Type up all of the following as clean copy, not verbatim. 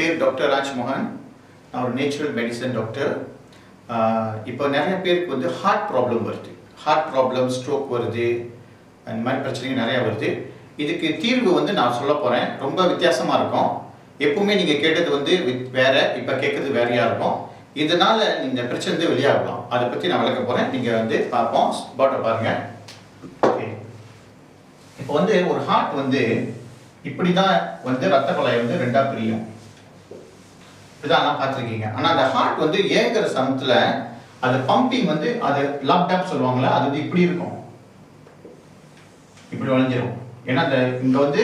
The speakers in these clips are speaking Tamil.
பேர் டாக்டர் ராஜ்மோகன். நான் ஒரு நேச்சுரல் மெடிசன் டாக்டர். இப்போ நிறைய பேருக்கு வந்து ஹார்ட் ப்ராப்ளம் வருது. ஹார்ட் ப்ராப்ளம், ஸ்ட்ரோக் வருது, அந்த மாதிரி பிரச்சனைகள் நிறையா வருது. இதுக்கு தீர்வு வந்து நான் சொல்ல போகிறேன். ரொம்ப வித்தியாசமாக இருக்கும். எப்பவுமே நீங்கள் கேட்டது வந்து வேறு, இப்போ கேட்குறது வேறையாக இருக்கும். இதனால் இந்த பிரச்சனை வந்து வெளியாகலாம். அதை பற்றி நான் விளக்க போகிறேன். நீங்கள் வந்து பார்ப்போம். பாட்டை பாருங்கள். ஓகே, இப்போ வந்து ஒரு ஹார்ட் வந்து இப்படி தான் வந்து ரத்த குழாய் வந்து ரெண்டாக பிரியும். இப்படிதான் பார்த்துருக்கீங்க. ஆனால் அந்த ஹார்ட் வந்து ஏங்குற சமயத்தில் அது பம்பிங் வந்து அது லாப்டாப் சொல்லுவாங்களே, அது வந்து இப்படி இருக்கும், இப்படி வளைஞ்சிரும். ஏன்னா அந்த இங்கே வந்து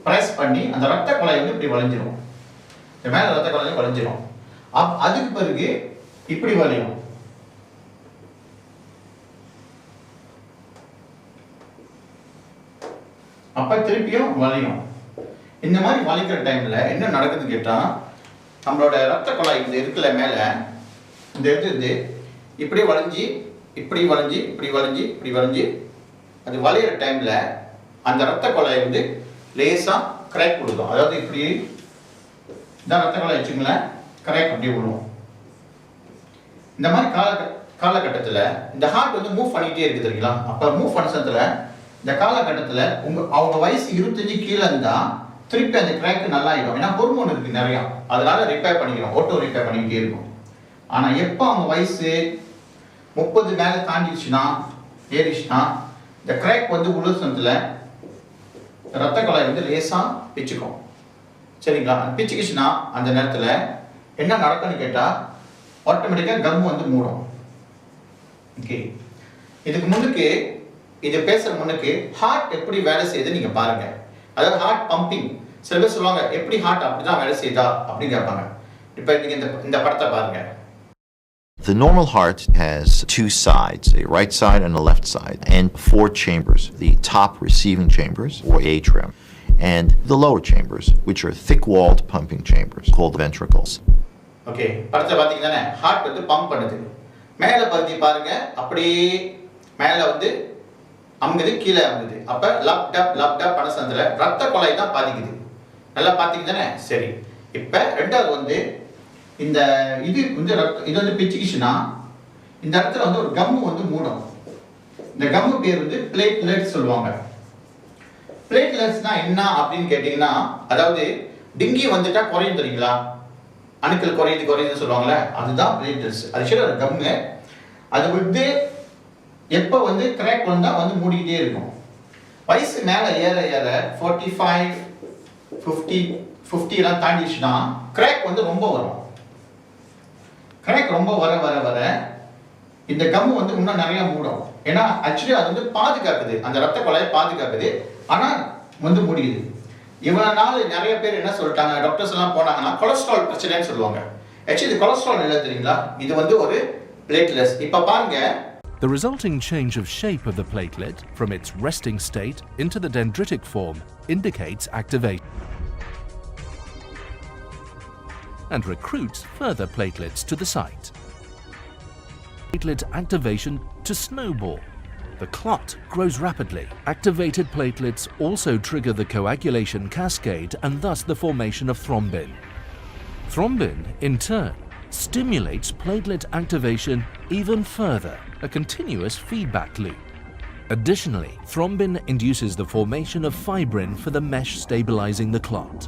ப்ரெஸ் பண்ணி அந்த ரத்த குழாய் வந்து இப்படி வளைஞ்சிரும். இந்த மேலே ரத்த குழாய் வளைஞ்சிரும். அதுக்கு பிறகு இப்படி வளையும். அப்ப திருப்பியும் வளையும். இந்த மாதிரி வளைக்கிற டைம்ல என்ன நடக்குதுன்னு கேட்டா, நம்மளோட ரத்த குழாய் இந்த இருக்குல்ல மேல, இந்த இருந்து இப்படி வளைஞ்சி இப்படி வளைஞ்சி இப்படி வளைஞ்சி இப்படி வளைஞ்சி அது வளையிற டைம்ல அந்த ரத்த குழாய் வந்து லேசா கிராக் விழுகும். அதாவது இப்படி இந்த ரத்த குழாய் வச்சுங்களேன், கிராக் அப்படி விழுவும். இந்த மாதிரி காலகட்டத்தில் இந்த ஹார்ட் வந்து மூவ் பண்ணிட்டே இருக்கு தெரியுங்களா. அப்ப மூவ் பண்ண சமயத்துல இந்த காலகட்டத்தில் அவங்க வயசு 25 கீழே இருந்தா திருப்பி அந்த கிராக் நல்லா ஆயிடும். ஏன்னா ஹார்மோன் இருக்கு நிறையா, அதனால ரிப்பேர் பண்ணிக்கிறோம், ஓட்டோ ரிப்பேர் பண்ணிக்கிட்டே இருக்கும். ஆனா எப்போ அவங்க வயசு 30 மேலே தாண்டிடுச்சுன்னா, ஏறிச்சுன்னா, இந்த கிராக் வந்து உலசத்துல ரத்த குழாய் வந்து லேசா பிச்சுக்கும். சரிங்களா. பிச்சுக்குச்சுன்னா அந்த நேரத்தில் என்ன நடக்கும்னு கேட்டா, ஆட்டோமேட்டிக்காக கம் வந்து மூடும். ஓகே, இதுக்கு முன்னுக்கு இது பேசுற முன்னுக்கு ஹார்ட் எப்படி வேலை செய்யுது நீங்க பாருங்க. அதாவது ஹார்ட் பம்பிங், சில பேர் சொல்லுவாங்க எப்படி ஹார்ட் அப்படிதான் வேலை செய்யுதா அப்படின்னு கேட்பாங்க. இப்போ நீங்க இந்த படத்தை பாருங்க. The normal heart has two sides, a right side and a left side, and 4 chambers, the top receiving chambers, or atrium, and the lower chambers, which are thick-walled pumping chambers, called ventricles. Okay, படத்தை பார்த்தீங்கன்னா ஹார்ட் வந்து பம்ப் பண்ணுது. மேலே பகுதி பாருங்க, அப்படியே மேலே வந்து அமுகுது, கீழே அமுகுது. அப்போ லப்டாப் பண்ண சந்தில ரத்த குழாய் தான் பாதிக்குது. நல்லா பார்த்தீங்கன்னா சரி. இப்போ ரெண்டாவது வந்து இந்த இது வந்து பிச்சுக்கிச்சுன்னா இந்த இடத்துல வந்து ஒரு கம்மு வந்து மூடும். இந்த கம்மு பேர் வந்து பிளேட்லெட்ஸ் சொல்லுவாங்க. பிளேட்லெட்ஸ்னா என்ன அப்படின்னு கேட்டீங்கன்னா, அதாவது டிங்கி வந்துட்டா குறையும் தெரியுங்களா, அணுக்கள் குறையுது சொல்லுவாங்களே, அதுதான் பிளேட்லெட்ஸ். அது சரி, ஒரு கம்மு. அது வந்து எப்போ வந்து கிராக் வந்தா வந்து மூடிக்கிட்டே இருக்கும். வயசு மேலே ஏற ஏற 45, 50 எல்லாம் தாண்டிச்சுன்னா கிராக் வந்து ரொம்ப வரும். கிராக் ரொம்ப வர இந்த கம்மு வந்து இன்னும் நிறைய மூடும். ஏன்னா ஆக்சுவலி அது வந்து பாதுகாக்குது, அந்த ரத்த குழாயை பாதுகாக்குது. ஆனா வந்து முடியுது. இவ்வளவு நாள் நிறைய பேர் என்ன சொல்லிட்டாங்க, டாக்டர்ஸ் எல்லாம் போனாங்கன்னா கொலஸ்ட்ரால் பிரச்சனைன்னு சொல்லுவாங்க. ஆக்சுவலி இது கொலஸ்ட்ரால் இல்லை தெரியுங்களா, இது வந்து ஒரு பிளேட்லெட்ஸ். இப்ப பாருங்க, the resulting change of shape of the platelet from its resting state into the dendritic form indicates activation and recruits further platelets to the site. Platelet activation to snowball. The clot grows rapidly. Activated platelets also trigger the coagulation cascade and thus the formation of thrombin. Thrombin, in turn, stimulates platelet activation even further, a continuous feedback loop. Additionally, thrombin induces the formation of fibrin for the mesh stabilizing the clot.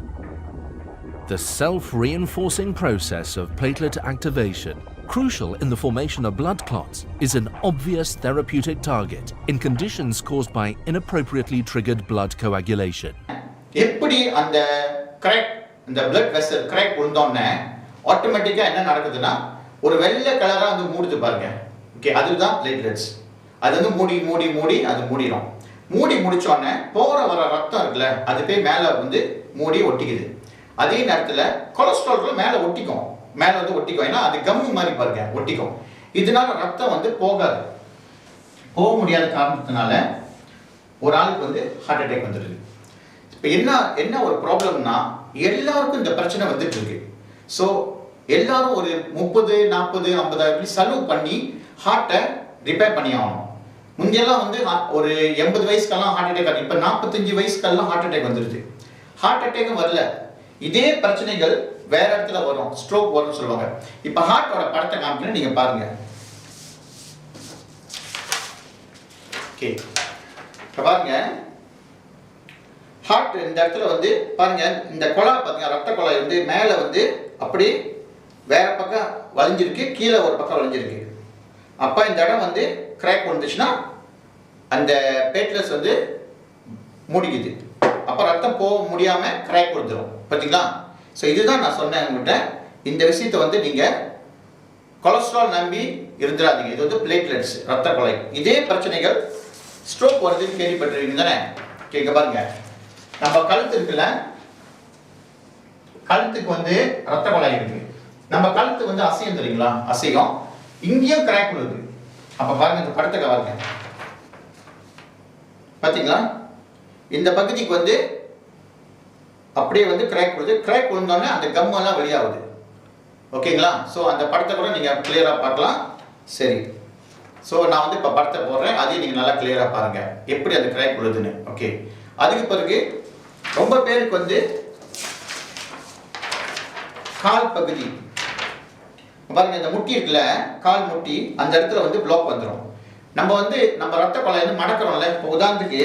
The self-reinforcing process of platelet activation, crucial in the formation of blood clots, is an obvious therapeutic target in conditions caused by inappropriately triggered blood coagulation. எப்படி அந்த கிராக், இந்த blood vessel கிராக் விழுந்தோன்னே ஆட்டோமேட்டிக்கா என்ன நடக்குதுன்னா ஒரு வெள்ளை கலரா வந்து மூடுது பாருங்க. ஓகே, அதுதான் பிளேட்லெட்ஸ். அது வந்து மூடி அது மூடிடும். மூடி முடிச்சோடனே போற வர ரத்தம் இருக்குல்ல, அது போய் மேல வந்து மூடி ஒட்டிக்குது. அதே நேரத்தில் கொலஸ்ட்ரால் மேல ஒட்டிக்கும், ஏன்னா அது கம்மு மாதிரி பாருங்க ஒட்டிக்கும். இதனால ரத்தம் வந்து போக முடியாத காரணத்தினால ஒரு ஆளுக்கு வந்து ஹார்ட் அட்டாக் வந்துடுது. இப்போ என்ன ஒரு ப்ராப்ளம்னா, எல்லாருக்கும் இந்த பிரச்சனை வந்துட்டு இருக்கு. ஸோ எல்லாரும் ஒரு 30, 40, 50 செலவு பண்ணி ஹார்ட்டை ரிப்பேர் பண்ணி ஆகணும். முன்னெல்லாம் வந்து ஒரு 80 வயசுக்கெல்லாம் ஹார்ட் அட்டாக், இப்போ 45 வயசுக்கெல்லாம் ஹார்ட் அட்டாக் வந்துடுது. ஹார்ட் அட்டாக்கும் வரல, இதே பிரச்சனைகள் வேற இடத்துல வரும், ஸ்ட்ரோக் வரும்னு சொல்லுவாங்க. இப்போ ஹார்ட்டோட படத்தை காமிக்கிறேன், நீங்க பாருங்க. ஓகே, இப்போ பாருங்க ஹார்ட் இந்த இடத்துல வந்து பாருங்க, இந்த குழாய் பாத்தீங்க, ரத்த குழாய் வந்து மேலே வந்து அப்படி வேற பக்கம் வளைஞ்சிருக்கு, கீழே ஒரு பக்கம் வளைஞ்சிருக்கு. அப்போ இந்த இடம் வந்து கிராக் வந்துச்சுன்னா அந்த பிளேட்லெட்ஸ் வந்து மூடிக்குது. அப்போ ரத்தம் போக முடியாம கிராக் வந்துடும். பார்த்தீங்களா? ஸோ இதுதான் நான் சொன்னேன் உங்கள்கிட்ட. இந்த விஷயத்தை வந்து நீங்க கொலஸ்ட்ரால் நம்பி இருந்துடாதீங்க. இது வந்து பிளேட்லெட்ஸ், ரத்த குழாய். இதே பிரச்சனைகள் ஸ்ட்ரோக் வருதுன்னு கேள்விப்பட்டிருக்கீங்க தானே? கேட்க பாருங்க, நம்ம கழுத்து இருக்குல்ல, கழுத்துக்கு வந்து ரத்த குழாய் இருக்கு. நம்ம கழுத்து வந்து அசையும் தெரியுங்களா? அசையும். இங்கேயும் கிராக் விழுது. அப்ப பாருங்க, இந்த படத்தை பாருங்க. பாத்தீங்களா? இந்த பகுதிக்கு வந்து அப்படியே வந்து கிராக் விழுது. கிராக் விழுந்தோடனே அந்த கம் எல்லாம் வெளியாகுது. ஓகேங்களா? ஸோ அந்த படத்தை கூட நீங்க கிளியரா பார்க்கலாம். சரி, ஸோ நான் வந்து இப்போ படத்தை போடுறேன், அதையும் நீங்க நல்லா கிளியரா பாருங்க எப்படி அந்த கிராக் விழுதுன்னு. ஓகே, அதுக்கு பிறகு ரொம்ப பேருக்கு வந்து கால் பகுதி பாருங்க, இந்த முட்டி இருக்குல்ல, கால் முட்டி, அந்த இடத்துல வந்து பிளாக் வந்துடும். நம்ம வந்து நம்ம ரத்த குழாய் வந்து மடக்கிறோம்ல. இப்போ உதாரணத்துக்கு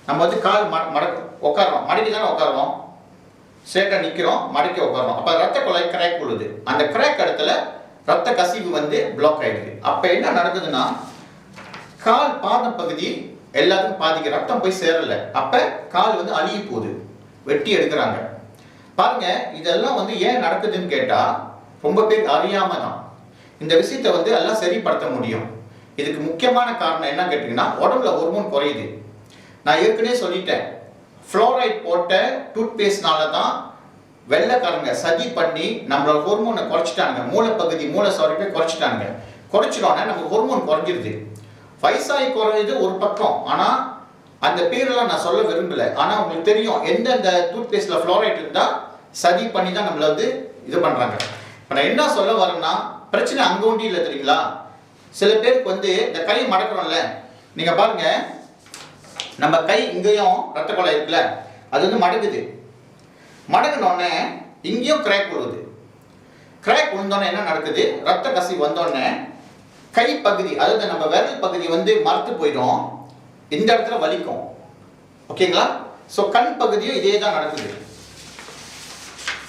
நம்ம வந்து கால் உட்காரோம், மடக்கி தானே உட்காரோம், ஸ்ட்ரெயிட்டா நிற்கிறோம், மடக்கி உட்காரோம். அப்போ ரத்த குழாய் கிராக் விழுது. அந்த கிராக் இடத்துல ரத்த கசிவு வந்து பிளாக் ஆயிடுது. அப்போ என்ன நடக்குதுன்னா, கால் பாதம் பகுதி எல்லாத்துக்கும் பாதிக்க ரத்தம் போய் சேரல. அப்ப கால் வந்து அழுகி போகுது, வெட்டி எடுக்கிறாங்க. பாருங்க, இதெல்லாம் வந்து ஏன் நடக்குதுன்னு கேட்டா ரொம்ப பேர் அறியாம தான். இந்த விஷயத்தை வந்து எல்லாம் சரிப்படுத்த முடியும். இதுக்கு முக்கியமான காரணம் என்ன கேட்டீங்கன்னா, உடம்புல ஹார்மோன் குறையுது. நான் ஏற்கனவே சொல்லிட்டேன், ஃப்ளோரைட் போட்ட டூத் பேஸ்ட்னால தான் வெள்ளைக்காரங்க சதி பண்ணி நம்மளோட ஹார்மோனை குறைச்சிட்டாங்க. மூளைப்பகுதி, மூளை சாரிப்பை குறைச்சிட்டாங்க. குறைச்சிட்டோன்னே நம்ம ஹார்மோன் குறைஞ்சிருது. வயசாகி குறைஞ்சது ஒரு பக்கம். ஆனா அந்த பேரெல்லாம் நான் சொல்ல விரும்பல. ஆனா உங்களுக்கு தெரியும், எந்தெந்த டூத் பேஸ்ட்ல ஃப்ளோரைட் இருந்தா சதி பண்ணி தான் நம்மள வந்து இது பண்றாங்க. இப்போ நான் என்ன சொல்ல வரேன்னா, பிரச்சனை அங்க ஒண்டி இல்லை தெரியுங்களா? சில பேருக்கு வந்து இந்த கை மடக்கிறோம்ல, நீங்க பாருங்க, நம்ம கை இங்கேயும் ரத்த குழாய் இருக்குல்ல, அது வந்து மடக்குது. மடங்கினோடனே இங்கேயும் கிராக் விழுது. கிராக் விழுந்தோடனே என்ன நடக்குது, ரத்த கசிவு வந்தோடனே கை பகுதி, அதாவது நம்ம விரல் பகுதி வந்து மரத்து போயிடும். இந்த இடத்துல வலிக்கும். ஓகேங்களா? ஸோ கண் பகுதியும் இதே தான் நடக்குது.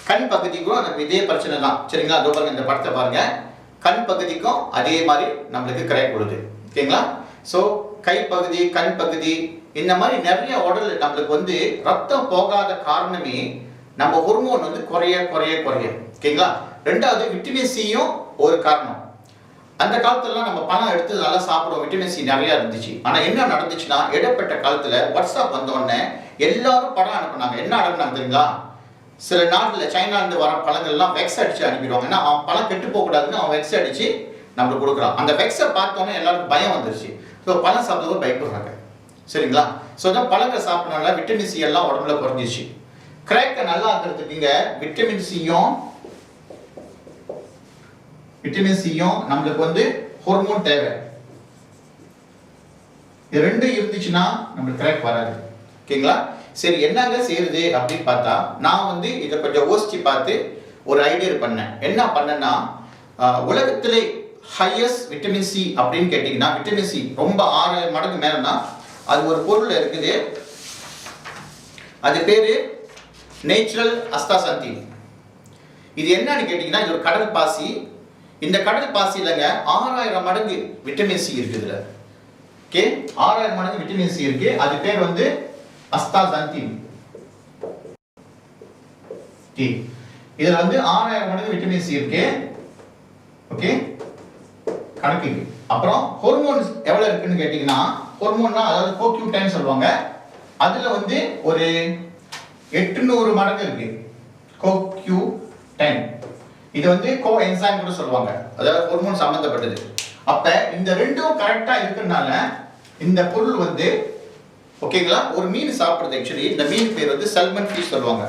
கண் பகுதிக்கும் எனக்கு இதே பிரச்சனை தான். சரிங்களா? அதோ பாருங்க, இந்த படத்தை பாருங்க, கண் பகுதிக்கும் அதே மாதிரி நம்மளுக்கு கிராக் விழுது. ஓகேங்களா? ஸோ கை பகுதி, கண் பகுதி, இந்த மாதிரி நிறைய உடல் நம்மளுக்கு வந்து ரத்தம் போகாத காரணமே நம்ம ஹார்மோன் வந்து குறைய குறைய குறைய. ஓகேங்களா? ரெண்டாவது விட்டமின் சியும் ஒரு காரணம். அந்த காலத்துலலாம் நம்ம பணம் எடுத்து நல்லா சாப்பிடுவோம், விட்டமின் சி நிறைய இருந்துச்சு. ஆனா என்ன நடந்துச்சுன்னா, இடப்பட்ட காலத்துல வாட்ஸ்அப் வந்த உடனே எல்லாரும் படம் அனுப்புனாங்க. என்ன அனுப்புனாங்க தெரியுங்களா? சில நாட்டுல சைனால இருந்து வர பழங்கள்லாம் வெக்ஸ் அடிச்சு அனுப்பிடுவாங்க. ஏன்னா அவன் பழம் கெட்டு போக கூடாதுன்னு அவன் வெக்ஸ் அடிச்சு நம்மளுக்கு கொடுக்குறான். அந்த வெக்ஸை பார்த்தோன்னே எல்லாருக்கும் பயம் வந்துருச்சு. ஸோ பழம் சாப்பிடும்போது பயப்படுறாங்க. சரிங்களா? ஸோ தான் பழங்களை சாப்பிடனால விட்டமின் சி எல்லாம் உடம்புல குறைஞ்சிச்சு. கிராக்கை நல்லா இருக்கிறதுக்குங்க விட்டமின் சியும் நம்மளுக்கு வந்து ஹார்மோன் தேவை. இது ரெண்டும் இருந்துச்சுன்னா நம்மளுக்கு கிராக் வராது. ஓகேங்களா? சரி, என்னங்க செய்யுது அப்படின்னு பார்த்தா, நான் வந்து இதை கொஞ்சம் யோசிச்சு பார்த்து ஒரு ஐடியா பண்ணேன். என்ன பண்ணேன்னா, உலகத்திலே ஹையஸ்ட் விட்டமின் சி அப்படின்னு கேட்டீங்கன்னா, விட்டமின் சி ரொம்ப 6 மடங்கு மேலனா அது ஒரு பொருள் இருக்குது. அது பேரு நேச்சுரல் அஸ்தாசந்தின். இது என்னன்னு கேட்டீங்கன்னா, இது ஒரு கடல் பாசி. இந்த கடல் பாசியிலங்க 6000 மடங்கு விட்டமின் சி இருக்குதுல. ஓகே, 6000 மடங்கு விட்டமின் சி இருக்கு. அது பேர் வந்து அஸ்தாசந்தின். இதுல வந்து 6000 மடங்கு விட்டமின் சி இருக்கு. ஓகே, கணக்கு. அப்புறம் ஹார்மோன்ஸ் எவ்வளவு இருக்குன்னு கேட்டீங்கன்னா, ஹார்மோன்னா அதாவது கோக்யூடைன் சொல்லுவாங்க. அதுல வந்து ஒரு 800 மடங்கு இருக்கு கோக்யூடைன். இது வந்து கோ என்சைம் கூட சொல்லுவாங்க, அதாவது ஹார்மோன் சம்பந்தப்பட்டது. அப்ப இந்த ரெண்டும் கரெக்டா இருக்கறனால இந்த பொருள் வந்து ஓகேங்களா. ஒரு மீன் சாப்பிடுறது, ஆக்சுவலி இந்த மீன் பேர் வந்து சல்மன் ஃபிஷ் சொல்லுவாங்க.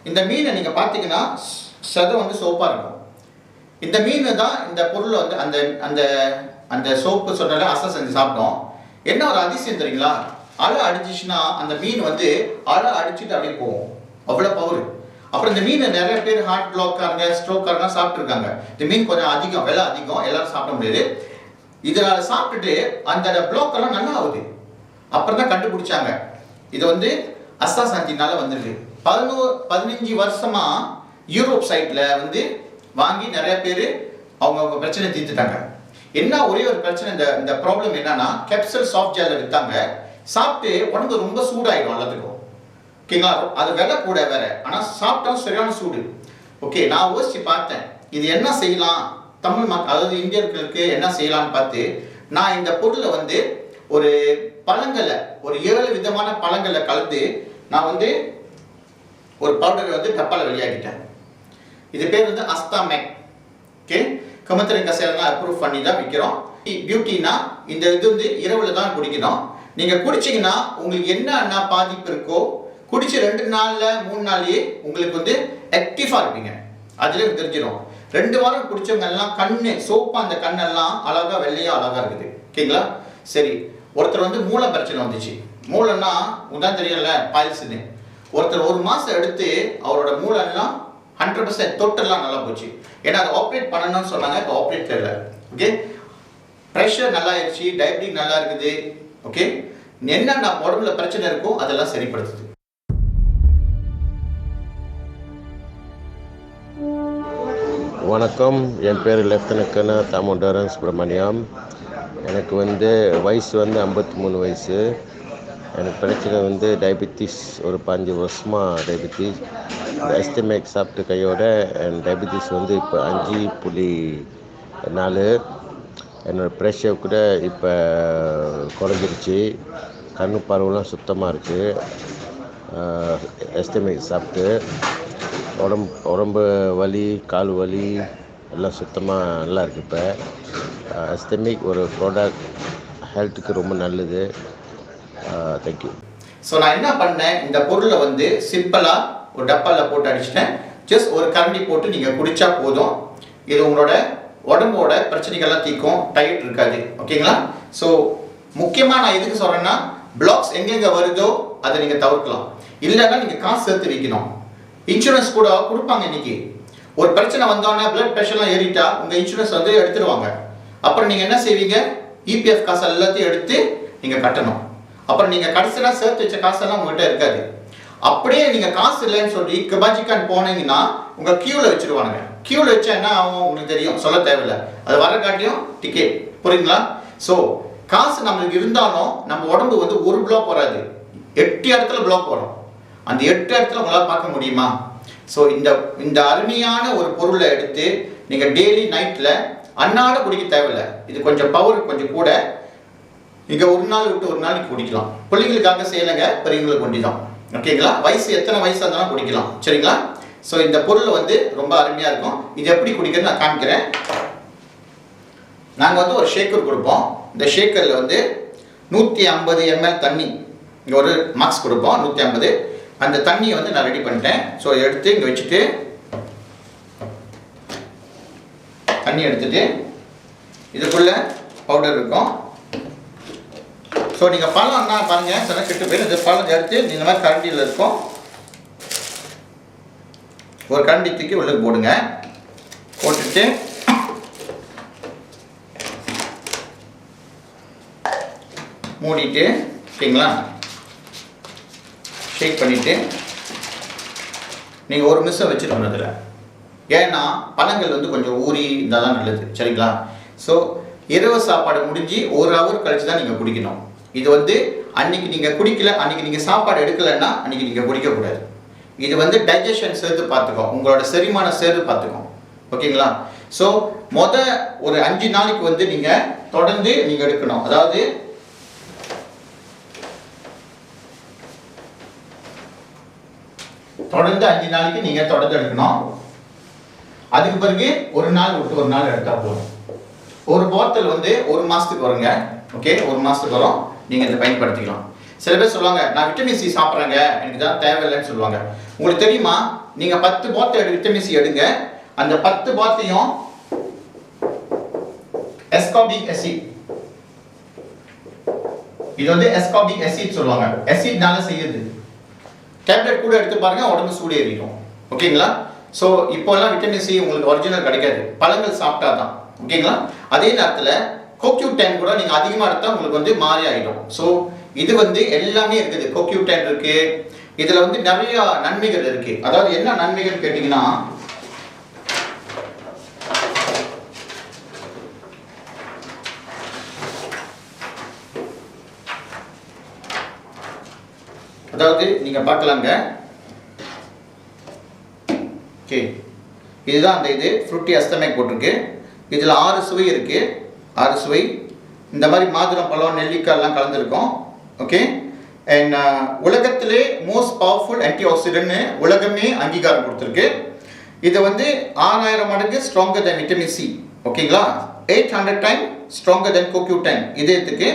இந்த மீனை நீங்க பாத்தீங்கன்னா சதை வந்து சோப்பா இருக்கும். இந்த மீன் தான் இந்த பொருள் வந்து அந்த அந்த அந்த சோப்பு சொன்னால அசை செஞ்சு சாப்பிட்டோம். என்ன ஒரு அதிசயம் தெரியுங்களா? அலை அடிச்சிச்சுன்னா அந்த மீன் வந்து அலை அடிச்சுட்டு அப்படியே போகும். அவ்வளவு பவர். அப்புறம் இந்த மீன் நிறைய பேர் ஹார்ட் பிளாக்காரங்க ஸ்ட்ரோக்காரங்க சாப்பிட்டுருக்காங்க. இந்த மீன் கொஞ்சம் அதிகம், விலை அதிகம், எல்லாரும் சாப்பிட முடியாது. இதனால சாப்பிட்டுட்டு அந்த பிளாக் எல்லாம் நல்லா ஆகுது. அப்புறம் தான் கண்டுபிடிச்சாங்க இது வந்து அஸ்தாசாந்தினால வந்திருக்கு. 15 வருஷமா யூரோப் சைட்ல வந்து வாங்கி நிறைய பேர் அவங்க பிரச்சனை தீர்த்துட்டாங்க. என்ன ஒரே ஒரு பிரச்சனை, இந்த ப்ராப்ளம் என்னன்னா கேப்சூல் சாஃப்ட் ஜெல்ல வித்தாங்க. சாப்பிட்டு உடம்பு ரொம்ப சூடாயிடும் எல்லாத்துக்கும். ஓகேங்களா, அது விலை கூட வேற, ஆனா சாப்பிட்டா சரியான சூடு. ஓகே, நான் யோசிச்சு பார்த்தேன் இது என்ன செய்யலாம் தமிழ் மக்கள், அதாவது இந்தியர்களுக்கு என்ன செய்யலாம்னு பார்த்து நான் இந்த பொருளை வந்து ஒரு பழங்களை, ஒரு 7 விதமான பழங்களை கலந்து நான் வந்து ஒரு பவுடரை வந்து டப்பால வெளியாகிட்டேன். இது பேர் வந்து அஸ்தாமேக். ஓகே, கமத்தரி கசையெல்லாம் அப்ரூவ் பண்ணி தான் விற்கிறோம். பியூட்டினா இந்த இது வந்து இரவுல தான் குடிக்கணும். நீங்க குடிச்சீங்கன்னா உங்களுக்கு என்ன பாதிப்பு இருக்கோ குடிச்சு 2 நாள்ல 3 நாள்லயே உங்களுக்கு வந்து ஆக்டிவா இருப்பீங்க. அதுல தெரிஞ்சிடும். 2 வாரம் குடிச்சவங்க எல்லாம் கண்ணு சோப்பா, அந்த கண்ணெல்லாம் அழகா வெள்ளையா அழகா இருக்குது. ஓகேங்களா, சரி. ஒருத்தர் வந்து மூளை பிரச்சனை வந்துச்சு. மூளைன்னா உதான் தெரியல பாய்ல்ஸ்னு. ஒருத்தர் 1 மாசம் எடுத்து அவரோட மூளை எல்லாம் 100% தொட்டெல்லாம் நல்லா போச்சு. ஏன்னா அதை ஆப்ரேட் பண்ணணும்னு சொன்னாங்க, இப்போ ஆப்ரேட் இல்லை. ஓகே, ப்ரெஷர் நல்லா ஆயிடுச்சு, டயபெட்டிக் நல்லா இருக்குது. ஓகே, என்னென்ன உடம்புல பிரச்சனை இருக்கோ அதெல்லாம் சரிப்படுத்துது. வணக்கம், என் பேர் லெஃப்டினன்ட் கர்னல் தாமோதரன் சுப்ரமணியம். எனக்கு வந்து வயசு வந்து 53 வயசு. எனக்கு பிரச்சனை வந்து டயபெட்டிஸ். ஒரு 5 வருஷமாக டயபெட்டிஸ். எஸ்டமேக் சாப்பிட்டு கையோட என் டயபெட்டிஸ் வந்து இப்போ 5.4. என்னோடய ப்ரெஷர் கூட இப்போ குறைஞ்சிருச்சு. கண்ணு பார்வைலாம் சுத்தமாக இருக்குது. எஸ்டமேக் சாப்பிட்டு உடம்பு வலி, கால் வலி எல்லாம் சுத்தமாக நல்லா இருக்குது. இப்போ எஸ்டமிக் ஒரு ப்ராடக்ட் ஹெல்த்துக்கு ரொம்ப நல்லது. தேங்க்யூ. ஸோ நான் என்ன பண்ணேன், இந்த பொருளை வந்து சிம்பிளாக ஒரு டப்பாவில் போட்டு அடிச்சிட்டேன். ஜஸ்ட் ஒரு கரண்டி போட்டு நீங்கள் குடித்தா போதும். இது உங்களோட உடம்போட பிரச்சனைகள்லாம் தீர்க்கும், டயட் இருக்காது. ஓகேங்களா, ஸோ முக்கியமாக நான் எதுக்கு சொல்கிறேன்னா, பிளாக்ஸ் எங்கெங்கே வருதோ அதை நீங்கள் தவிர்க்கலாம். இல்லைன்னா நீங்கள் காசு சேர்த்து வைக்கணும். இன்சூரன்ஸ் கூட கொடுப்பாங்க. இன்னைக்கு ஒரு பிரச்சனை வந்தோடனே பிளட் ப்ரெஷர்லாம் ஏறிட்டா உங்கள் இன்சூரன்ஸ் வந்து எடுத்துருவாங்க. அப்புறம் நீங்கள் என்ன செய்வீங்க, இபிஎஃப் காசு எல்லாத்தையும் எடுத்து நீங்கள் கட்டணும். அப்புறம் நீங்கள் கடைசியாக சேர்த்து வச்ச காசெல்லாம் உங்கள்கிட்ட இருக்காது. அப்படியே நீங்கள் காசு இல்லைன்னு சொல்லி கபாஜிக்கான் போனீங்கன்னா உங்கள் கியூவில் வச்சுருவானுங்க. கியூவில் வச்சா என்ன ஆகும் உங்களுக்கு தெரியும், சொல்ல தேவையில்லை. அது வர காட்டியும் டிக்கெட், புரியுங்களா? ஸோ காசு நம்மளுக்கு இருந்தாலும் நம்ம உடம்பு வந்து ஒரு பிளாக் வராது, 8 இடத்துல பிளாக் வரும். அந்த 8 இடத்துல உங்களால் பார்க்க முடியுமா? ஸோ இந்த அருமையான ஒரு பொருளை எடுத்து நீங்கள் டெய்லி நைட்டில் அன்னாட குடிக்க தேவையில்லை. இது கொஞ்சம் பவர் கொஞ்சம் கூட. நீங்கள் ஒரு நாள் விட்டு ஒரு நாளைக்கு குடிக்கலாம். பிள்ளைங்களுக்காக செய்யலைங்க, பெரியவங்களுக்கு கொண்டு தான். ஓகேங்களா, வயசு எத்தனை வயசு இருந்தாலும் குடிக்கலாம். சரிங்களா, ஸோ இந்த பொருள் வந்து ரொம்ப அருமையாக இருக்கும். இது எப்படி குடிக்கிறதுன்னு நான் காமிக்கிறேன். நாங்கள் வந்து ஒரு ஷேக்கர் கொடுப்போம். இந்த ஷேக்கரில் வந்து 150 ml தண்ணி, இங்கே ஒரு மார்க்ஸ் கொடுப்போம் 150. அந்த தண்ணியை வந்து நான் ரெடி பண்ணிட்டேன். ஸோ எடுத்து இங்கே வச்சுட்டு தண்ணி எடுத்துட்டு இதுக்குள்ள பவுடர் இருக்கும். ஸோ நீங்கள் பழம்னா பாருங்கள், சில கெட்டு போய் இந்த பழம் எடுத்து இந்த மாதிரி கரண்டியில் இருக்கும். ஒரு கரண்டி தூக்கி உள்ள போடுங்க. போட்டுட்டு மூடிட்டு, ஓகேங்களா, ஷேக் பண்ணிவிட்டு நீங்கள் ஒரு நிமிஷம் வச்சுருக்கணும் அதில். ஏன்னா பழங்கள் வந்து கொஞ்சம் ஊறி இருந்தால் தான் நல்லது. சரிங்களா, ஸோ இரவு சாப்பாடு முடிஞ்சு 1 ஹவர் கழிச்சு தான் நீங்கள் குடிக்கணும். இது வந்து அன்னைக்கு நீங்கள் குடிக்கல, அன்னைக்கு நீங்கள் சாப்பாடு எடுக்கலைன்னா அன்னைக்கு நீங்கள் குடிக்கக்கூடாது. இது வந்து டைஜஷன் சேர்த்து பார்த்துக்கோம், உங்களோட செரிமானம் சேர்த்து பார்த்துக்கோம். ஓகேங்களா, ஸோ ஒரு 5 நாளைக்கு வந்து நீங்கள் தொடர்ந்து நீங்கள் எடுக்கணும். அதாவது தொடர்ந்து 5 நாளைக்கு நீங்கள் தொடர்ந்து எடுக்கணும். அதுக்கு பிறகு ஒரு நாள் விட்டு ஒரு நாள் எடுத்தால் போதும். ஒரு போத்தல் வந்து 1 மாதத்துக்கு வருங்க. ஓகே, 1 மாதத்துக்கு வரும். நீங்கள் இதை பயன்படுத்திக்கலாம். சில பேர் சொல்லுவாங்க, நான் விட்டமின் சி சாப்பிட்றேங்க, எனக்கு தான் தேவையில்லைன்னு சொல்லுவாங்க. உங்களுக்கு தெரியுமா, நீங்கள் 10 போத்தல் விட்டமின் சி எடுங்க. அந்த 10 போத்தையும் எஸ்கார்பிக் ஆசிட், இது வந்து எஸ்கார்பிக் ஆசிட் சொல்லுவாங்க. ஆசிட்னால செய்யுது. டேப்லெட் கூட எடுத்து பாருங்க, உடம்பு சூடு ஏறிடும். ஓகேங்களா? ஸோ இப்போல்லாம் விட்டமின் சி உங்களுக்கு ஒரிஜினல் கிடைக்காது, பழங்கள் சாப்பிட்டா தான். ஓகேங்களா? அதே நேரத்தில் CoQ10 கூட நீங்கள் அதிகமாக எடுத்தால் உங்களுக்கு வந்து மாறி ஆகிடும். ஸோ இது வந்து எல்லாமே இருக்குது. CoQ10 இருக்கு, இதில் வந்து நிறைய நன்மைகள் இருக்கு. அதாவது என்ன நன்மைகள் கேட்டிங்கன்னா, அதாவது நீங்க பார்க்கலாங்க. ஓகே, இதுதான் அந்த இது ஃப்ரூட்டி அஸ்தமிக் போட்டிருக்கு. இதில் 6 சுவை இருக்கு, 6 சுவை. இந்த மாதிரி மாதுளம் பழம், நெல்லிக்காய் எல்லாம் கலந்துருக்கும். ஓகே, அண்ட் உலகத்திலே மோஸ்ட் பவர்ஃபுல் ஆன்டி ஆக்சிடென்ட்னு உலகமே அங்கீகாரம் கொடுத்துருக்கு. இது வந்து 6000 மடங்கு ஸ்ட்ராங்கர் தென் விட்டமின் சி. ஓகேங்களா? 800 டைம் ஸ்ட்ராங்கர் தென் CoQ10. இதயத்துக்கு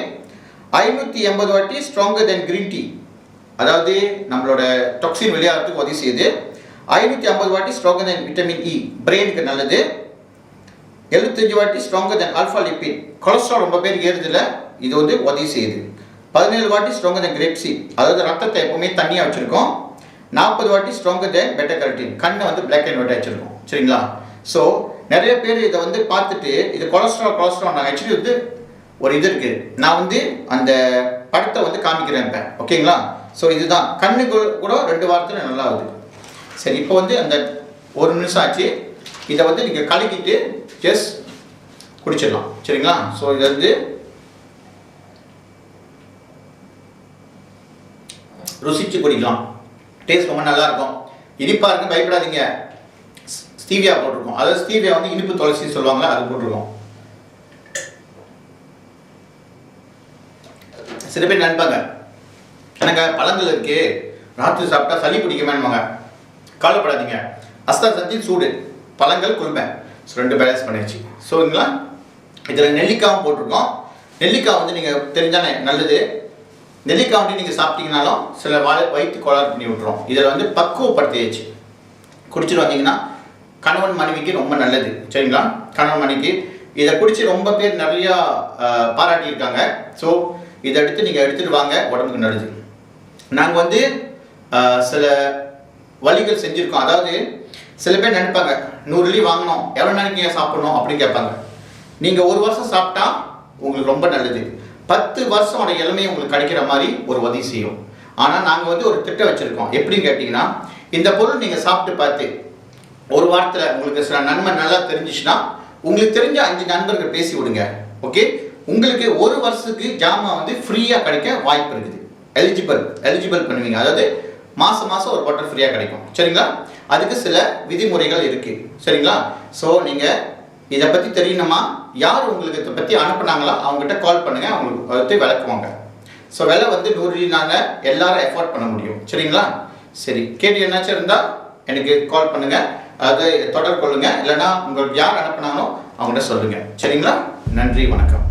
580 வாட்டி ஸ்ட்ராங்கர் தென் கிரீன் டீ, அதாவது நம்மளோட டாக்ஸின் வெளியாகிறதுக்கு உதவி செய்யுது. 550 வாட்டி ஸ்ட்ராங்கர் தென் விட்டமின் இ, பிரெயினுக்கு நல்லது. 75 வாட்டி ஸ்ட்ராங்கர் தென் ஆல்ஃபா லிபிட், கொலஸ்ட்ரால் ரொம்ப பேருக்கு ஏறுதில்ல, இது வந்து உதவி செய்யுது. 17 வாட்டி ஸ்ட்ராங்கர் தென் கிரேப் சீட், அதாவது ரத்தத்தை எப்பவுமே தண்ணியாக வச்சுருக்கோம். 40 வாட்டி ஸ்ட்ராங்கர் தென் பெட்டா கரோட்டின், கண்ணை வந்து பிளாக் அண்ட் ஒயிட் வச்சுருக்கோம். சரிங்களா? ஸோ நிறைய பேர் இதை வந்து பார்த்துட்டு இது கொலஸ்ட்ரால் நான் ஆக்சுவலி வந்து ஒரு இது இருக்குது, நான் வந்து அந்த படத்தை வந்து காமிக்கிறேன் இப்போ. ஓகேங்களா? ஸோ இதுதான் கண்ணுக்கு கூட 2 வாரத்தில் நல்லா ஆகுது. சரி, இப்போ வந்து அந்த 1 நிமிஷம் ஆச்சு. இதை வந்து நீங்கள் கலக்கிட்டு ஜஸ்ட் குடிச்சிடலாம். சரிங்களா? ஸோ இது வந்து ருசிச்சு குடிக்கலாம். டேஸ்ட் ரொம்ப நல்லா இருக்கும். இனிப்பாக இருக்கு, பயப்படாதீங்க. ஸ்டீவியா போட்டிருக்கோம், அதாவது ஸ்டீவியா வந்து இனிப்பு துளசி சொல்லுவாங்களா, அது போட்டிருக்கோம். சில பேர் நினைப்பாங்க, எனக்கு பழங்கள் இருக்கு, ராத்திரி சாப்பிட்டா சளி பிடிக்குமேன்னுவாங்க. கவலைப்படாதீங்க, அஸ்தாசத்தின் சூடு, பழங்கள் குழுமை, ஸோ 2 பேலன்ஸ் பண்ணிடுச்சு. ஸோங்களா, இதில் நெல்லிக்காயும் போட்டிருக்கோம். நெல்லிக்காய் வந்து நீங்கள் தெரிஞ்சால் நல்லது. நெல்லிக்காய் வந்து நீங்கள் சாப்பிட்டீங்கனாலும் சில வயிற்று கோளாறு பண்ணி விட்டுரும். இதில் வந்து பக்குவப்படுத்தியாச்சு குடிச்சிட்டு வந்தீங்கன்னா கணவன் மனைவிக்கு ரொம்ப நல்லது. சரிங்களா? கணவன் மனைவிக்கு இதை குடிச்சு ரொம்ப பேர் நிறையா பாராட்டியிருக்காங்க. ஸோ இதை எடுத்து நீங்கள் எடுத்துகிட்டு வாங்க, உடம்புக்கு நல்லது. நாங்கள் வந்து சில வழிகள் செஞ்சுருக்கோம். அதாவது சில பேர் நினைப்பாங்க 100 இட்லி வாங்கணும், எவ்வளோ நாளைக்கு சாப்பிடணும் அப்படின்னு கேட்பாங்க. நீங்கள் 1 வருஷம் சாப்பிட்டா உங்களுக்கு ரொம்ப நல்லது. 10 வருஷம் இளமையை உங்களுக்கு கிடைக்கிற மாதிரி ஒரு உதவி செய்யும். ஆனால் நாங்கள் வந்து ஒரு திட்டம் வச்சுருக்கோம். எப்படின்னு கேட்டிங்கன்னா, இந்த பொருள் நீங்கள் சாப்பிட்டு பார்த்து 1 வாரத்தில் உங்களுக்கு சில நன்மை நல்லா தெரிஞ்சிச்சுன்னா உங்களுக்கு தெரிஞ்ச 5 நண்பர்கள் பேசி விடுங்க. ஓகே, உங்களுக்கு 1 வருஷத்துக்கு ஜாமான் வந்து ஃப்ரீயாக கிடைக்க வாய்ப்பு இருக்குது. எலிஜிபிள் பண்ணுவீங்க, அதாவது மாதம் ஒரு பாட்டில் ஃப்ரீயாக கிடைக்கும். சரிங்களா? அதுக்கு சில விதிமுறைகள் இருக்குது. சரிங்களா? ஸோ நீங்கள் இதை பற்றி தெரியணுமா, யார் உங்களுக்கு இதை பற்றி அனுப்புனாங்களோ அவங்ககிட்ட கால் பண்ணுங்கள், அவங்களுக்கு அதை விளக்குவாங்க. ஸோ விலை வந்து 100 எல்லாரும் எஃபோர்ட் பண்ண முடியும். சரிங்களா? சரி, கேட்டு என்னாச்சும் இருந்தால் எனக்கு கால் பண்ணுங்கள், அதை தொடர்பு கொள்ளுங்கள். இல்லைனா உங்களுக்கு யார் அனுப்புனாங்களோ அவங்கள்ட்ட சொல்லுங்கள். சரிங்களா? நன்றி, வணக்கம்.